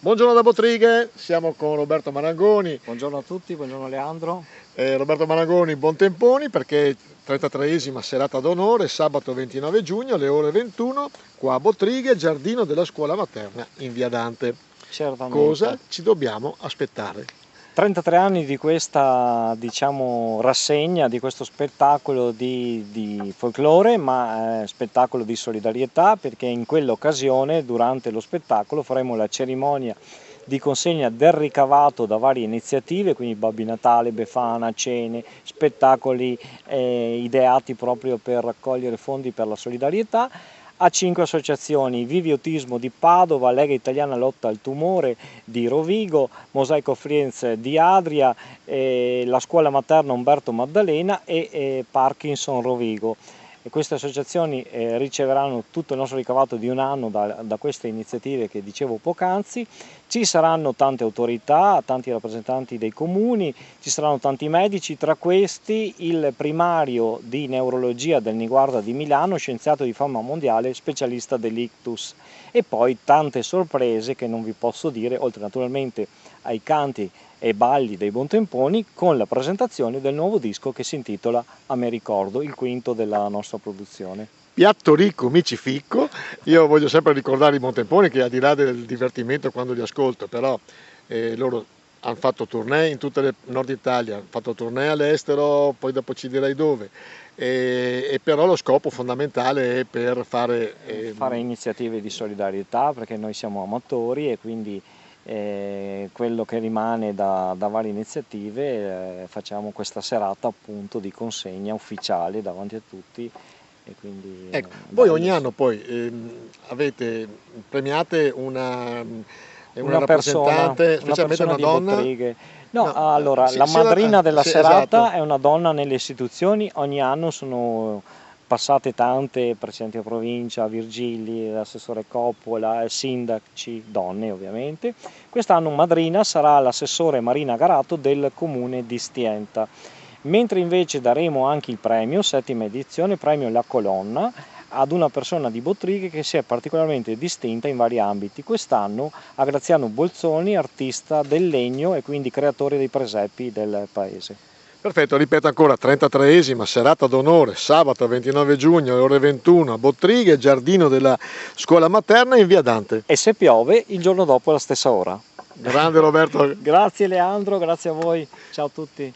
Buongiorno da Bottrighe, siamo con Roberto Marangoni. Buongiorno a tutti, buongiorno Leandro. Roberto Marangoni, Buontemponi, perché 33esima serata d'onore, sabato 29 giugno alle ore 21, qua a Bottrighe, giardino della scuola materna in via Dante. Certamente. Cosa ci dobbiamo aspettare? 33 anni di questa, rassegna, di questo spettacolo di folklore, ma spettacolo di solidarietà, perché in quell'occasione, durante lo spettacolo, faremo la cerimonia di consegna del ricavato da varie iniziative, quindi Babbi Natale, Befana, cene, spettacoli ideati proprio per raccogliere fondi per la solidarietà, a 5 associazioni: Vivi Autismo di Padova, Lega Italiana Lotta al Tumore di Rovigo, Mosaico Friends di Adria, la Scuola Materna Umberto Maddalena e Parkinson Rovigo. E queste associazioni riceveranno tutto il nostro ricavato di un anno da queste iniziative che dicevo poc'anzi. Ci saranno tante autorità, tanti rappresentanti dei comuni, ci saranno tanti medici, tra questi il primario di neurologia del Niguarda di Milano, scienziato di fama mondiale, specialista dell'ictus, e poi tante sorprese che non vi posso dire, oltre naturalmente ai canti e balli dei Buontemponi, con la presentazione del nuovo disco che si intitola A me ricordo, il quinto della nostra produzione. Piatto ricco, mici ficco. Io voglio sempre ricordare i Buontemponi, che al di là del divertimento quando li ascolto, però loro hanno fatto tournée in tutta il Nord Italia, hanno fatto tournée all'estero, poi dopo ci direi dove, e però lo scopo fondamentale è per fare iniziative di solidarietà, perché noi siamo amatori e quindi quello che rimane da varie iniziative, facciamo questa serata appunto di consegna ufficiale davanti a tutti. E quindi ecco, voi ogni anno poi premiate una rappresentante, specialmente una donna. No, allora, sì, la madrina della serata esatto. è una donna nelle istituzioni. Ogni anno sono passate tante, presidenti della provincia, Virgili, l'assessore Coppola, sindaci, donne ovviamente. Quest'anno madrina sarà l'assessore Marina Garato del comune di Stienta. Mentre invece daremo anche il premio, settima edizione, premio La Colonna, ad una persona di Bottrighe che si è particolarmente distinta in vari ambiti. Quest'anno a Graziano Bolzoni, artista del legno e quindi creatore dei presepi del paese. Perfetto, ripeto ancora, 33esima serata d'onore, sabato 29 giugno, ore 21 a Bottrighe, giardino della scuola materna in via Dante. E se piove, il giorno dopo alla stessa ora. Grande Roberto. Grazie Leandro, grazie a voi, ciao a tutti.